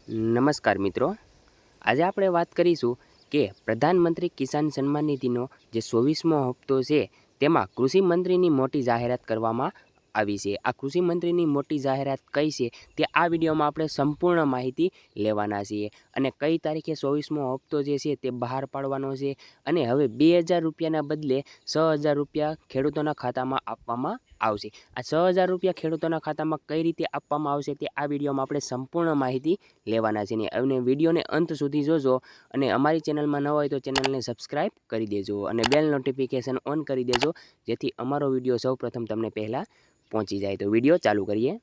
નમસ્કાર મિત્રો, આજે આપણે વાત કરીશું કે પ્રધાનમંત્રી કિસાન સન્માન નિધિનો જે 24મો હપ્તો છે તેમાં કૃષિ મંત્રીની મોટી જાહેરાત કરવામાં આવી છે। આ કૃષિ મંત્રીની મોટી જાહેરાત કઈ છે તે આ વિડીયોમાં આપણે સંપૂર્ણ માહિતી લેવાના છીએ અને કઈ તારીખે 24મો હપ્તો જે છે તે બહાર પાડવાનો છે અને હવે 2000 રૂપિયાના બદલે 6000 રૂપિયા ખેડૂતોના ખાતામાં આપવામાં આવશે। આ 6000 રૂપિયા ખેડૂતોના ખાતામાં કઈ રીતે આપવામાં આવશે તે આ વિડીયોમાં આપણે સંપૂર્ણ માહિતી લેવાના છે અને વિડીયોને અંત સુધી જોજો અને અમારી ચેનલમાં ન હોય તો ચેનલને સબસ્ક્રાઈબ કરી દેજો અને બેલ નોટિફિકેશન ઓન કરી દેજો જેથી અમારો વિડીયો સૌપ્રથમ તમને પહેલાં પહોંચી જાય। તો વિડીયો ચાલુ કરીએ।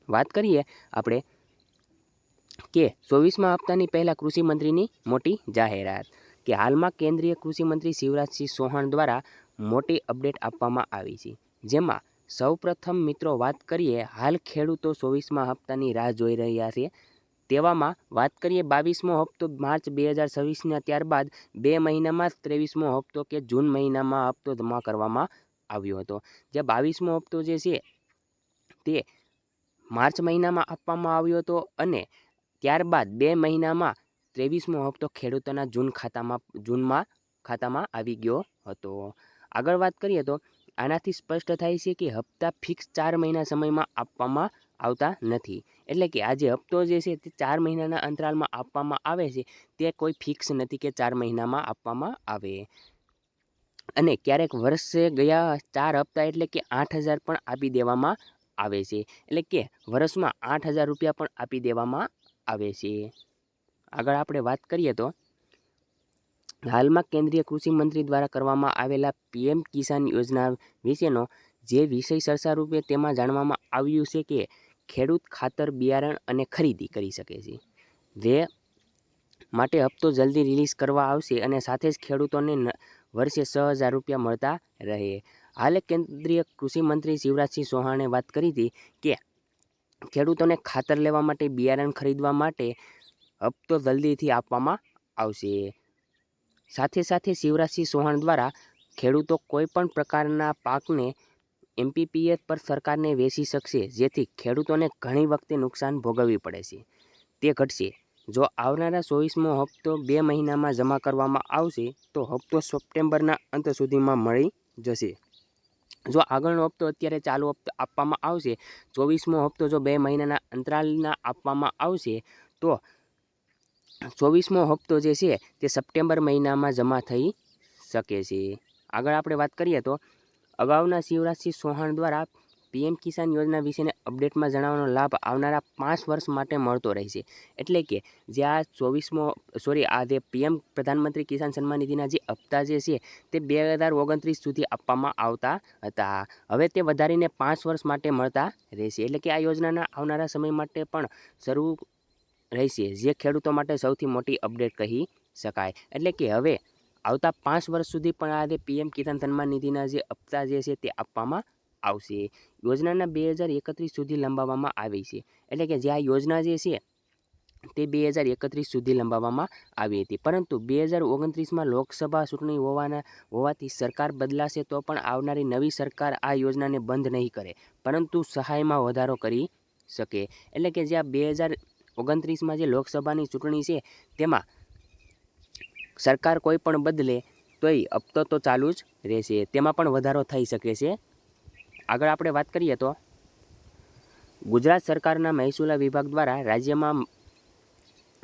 વાત કરીએ આપણે કે 24મા હપ્તાની પહેલાં કૃષિ મંત્રીની મોટી જાહેરાત કે હાલમાં કેન્દ્રીય કૃષિ મંત્રી શિવરાજસિંહ ચૌહાણ દ્વારા મોટી અપડેટ આપવામાં આવી છે, જેમાં સૌપ્રથમ મિત્રો વાત કરીએ હાલ ખેડૂતો 24મા હપ્તાની રાહ જોઈ રહ્યા છે। તેવામાં વાત કરીએ 22મો હપ્તો માર્ચ 2026ના ત્યારબાદ 2 મહિનામાં 23મો હપ્તો કે જૂન મહિનામાં હપ્તો જમા કરવામાં આવ્યો હતો। જે 22મો હપ્તો જે છે તે માર્ચ મહિનામાં આપવામાં આવ્યો હતો અને ત્યારબાદ 2 મહિનામાં 23મો હપ્તો ખેડૂતોના જૂનમાં ખાતામાં આવી ગયો હતો। આગળ વાત કરીએ તો આનાથી સ્પષ્ટ થાય છે કે હપ્તા ફિક્સ 4 મહિના સમયમાં આપવામાં આવતા નથી, એટલે કે આ જે હપ્તો જે છે તે 4 મહિનાના અંતરાલમાં આપવામાં આવે છે તે કોઈ ફિક્સ નથી કે 4 મહિનામાં આપવામાં આવે અને ક્યારેક વર્ષે ગયા 4 હપ્તા એટલે કે 8000 પણ આપી દેવામાં આવે છે, એટલે કે વર્ષમાં 8000 રૂપિયા પણ આપી દેવામાં આવે છે। આગળ આપણે વાત કરીએ તો હાલમાં કેન્દ્રીય કૃષિ મંત્રી દ્વારા કરવામાં આવેલા પીએમ કિસાન યોજના વિશેનો જે વિષય ચર્ચા રૂપે તેમાં જાણવામાં આવ્યું છે કે ખેડૂત ખાતર બિયારણ અને ખરીદી કરી શકે છે, જે માટે હપ્તો જલ્દી રિલીઝ કરવા આવશે અને સાથે જ ખેડૂતોને વર્ષે 6000 રૂપિયા મળતા રહે। હાલ કેન્દ્રીય કૃષિ મંત્રી શિવરાજસિંહ ચૌહાણે વાત કરી હતી કે ખેડૂતોને ખાતર લેવા માટે બિયારણ ખરીદવા માટે હપ્તો જલ્દીથી આપવામાં આવશે। સાથે સાથે શિવરાજસિંહ ચૌહાણ દ્વારા ખેડૂતો કોઈ પણ પ્રકારના પાકને એમપીપીએસ પર સરકારને વેચી શકશે, જેથી ખેડૂતોને ઘણી વખતે નુકસાન ભોગવવી પડે છે તે ઘટશે। જો આવનારા 24મો હપ્તો 2 મહિનામાં જમા કરવામાં આવશે તો હપ્તો સપ્ટેમ્બરના અંત સુધીમાં મળી જશે। જો આગળનો હપ્તો અત્યારે ચાલુ હપ્તો આપવામાં આવશે, 24મો હપ્તો જો 2 મહિનાના અંતરાલના આપવામાં આવશે તો 24મો હપ્તો જે છે તે સપ્ટેમ્બર મહિનામાં જમા થઈ શકે છે। આગળ આપણે વાત કરીએ તો અગાઉના શિવરાજસિંહ ચૌહાણ દ્વારા પીએમ કિસાન યોજના વિશેને અપડેટમાં જણાવવાનો લાભ આવનારા 5 વર્ષ માટે મળતો રહેશે, એટલે કે જે આ જે પીએમ પ્રધાનમંત્રી કિસાન સન્માન નિધિના જે હપ્તા જે છે તે 2029 સુધી આપવામાં આવતા હતા, હવે તે વધારીને 5 વર્ષ માટે મળતા રહેશે, એટલે કે આ યોજનાના આવનારા સમય માટે પણ શરૂ રહેશે, જે ખેડૂતો માટે સૌથી મોટી અપડેટ કહી શકાય। એટલે કે હવે આવતા 5 વર્ષ સુધી પણ આ જે પીએમ કિસાન સન્માન નિધિના જે હપ્તા જે છે તે આપવામાં આવશે। યોજનાના 2031 સુધી લંબાવવામાં આવી છે, એટલે કે જે આ યોજના જે છે તે 2031 સુધી લંબાવવામાં આવી હતી, પરંતુ 2029માં લોકસભા ચૂંટણી હોવાથી સરકાર બદલાશે તો પણ આવનારી નવી સરકાર આ યોજનાને બંધ નહીં કરે, પરંતુ સહાયમાં વધારો કરી શકે। એટલે કે જે આ 2029માં જે લોકસભાની ચૂંટણી છે તેમાં સરકાર કોઈ પણ બદલે તોય હપ્તો તો ચાલુ જ રહેશે, તેમાં પણ વધારો થઈ શકે છે। આગળ આપણે વાત કરીએ તો ગુજરાત સરકારના મહેસૂલ વિભાગ દ્વારા રાજ્યમાં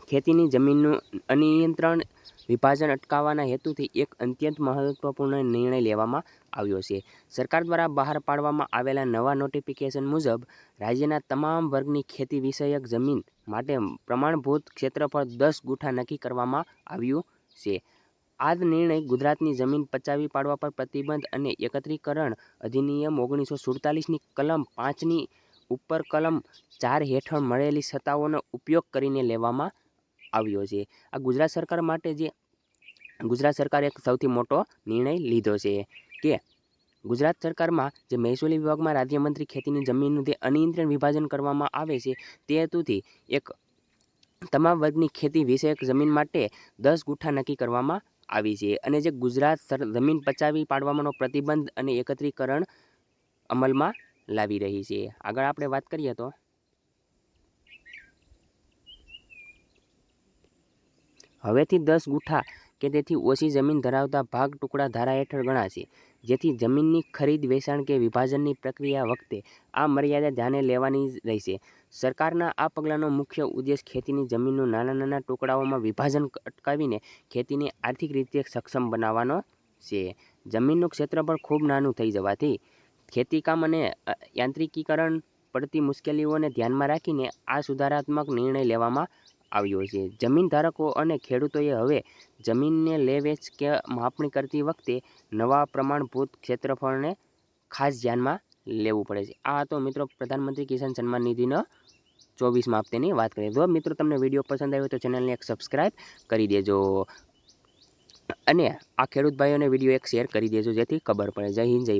ખેતીની જમીનનું અનિયંત્રણ વિભાજન અટકાવવાના હેતુથી એક અત્યંત મહત્વપૂર્ણ નિર્ણય લેવામાં આવ્યો છે। સરકાર દ્વારા બહાર પાડવામાં આવેલા નવા નોટિફિકેશન મુજબ રાજ્યના તમામ વર્ગની ખેતી વિષયક જમીન માટે પ્રમાણભૂત ક્ષેત્રફળ 10 ગુઠા નક્કી કરવામાં આવ્યું છે। આ જ નિર્ણય ગુજરાતની જમીન પચાવી પાડવા પર પ્રતિબંધ અને એકત્રીકરણ અધિનિયમ 1947ની કલમ 5ની ઉપર કલમ 4 હેઠળ મળેલી સત્તાઓનો ઉપયોગ કરીને લેવામાં આવ્યો છે। આ ગુજરાત સરકાર માટે ગુજરાત સરકારે એક સૌથી મોટો નિર્ણય લીધો છે કે ગુજરાત સરકારમાં જે મહેસૂલી વિભાગમાં રાજ્યમંત્રી ખેતીની જમીનનું જે અનિયંત્રણ વિભાજન કરવામાં આવે છે તે હેતુથી એક તમામ વર્ગની ખેતી વિષયક જમીન માટે 10 ગુઠા નક્કી કરવામાં આવી છે અને જે ગુજરાત જમીન પચાવી પાડવાનો પ્રતિબંધ અને એકત્રીકરણ અમલમાં લાવી રહી છે। આગળ આપણે વાત કરીએ તો હવેથી 10 ગુઠા કે તેથી ઓછી જમીન ધરાવતા ભાગ ટુકડા ધારા હેઠળ ગણાશે, જેથી જમીનની ખરીદ વેચાણ કે વિભાજનની પ્રક્રિયા વખતે આ મર્યાદા ધ્યાને લેવાની રહેશે. સરકારના આ પગલાંનો મુખ્ય ઉદ્દેશ ખેતીની જમીનનું નાના નાના ટુકડાઓમાં વિભાજન અટકાવીને ખેતીને આર્થિક રીતે સક્ષમ બનાવવાનો છે. જમીનનું ક્ષેત્રફળ ખૂબ નાનું થઈ જવાથી ખેતીકામ અને યાંત્રિકીકરણ પડતી મુશ્કેલીઓને ધ્યાનમાં રાખીને આ સુધારાત્મક નિર્ણય લેવામાં આવ્યો છે. જમીન ધારકો અને ખેડૂતોએ હવે જમીનને લે વેચ કે માપણી કરતી વખતે નવા પ્રમાણભૂત ક્ષેત્રફળને ખાસ ધ્યાનમાં લેવું પડે છે. આ હતો મિત્રો પ્રધાનમંત્રી કિસાન સન્માન નિધિનો 24મા હપ્તાની વાત કરીએ. જો મિત્રો તમને વિડીયો પસંદ આવ્યો તો ચેનલને એક સબસ્ક્રાઈબ કરી દેજો અને આ ખેડૂત ભાઈઓને વિડીયો એક શેર કરી દેજો, જેથી ખબર પડે. જય હિન્દ, જય ભારત.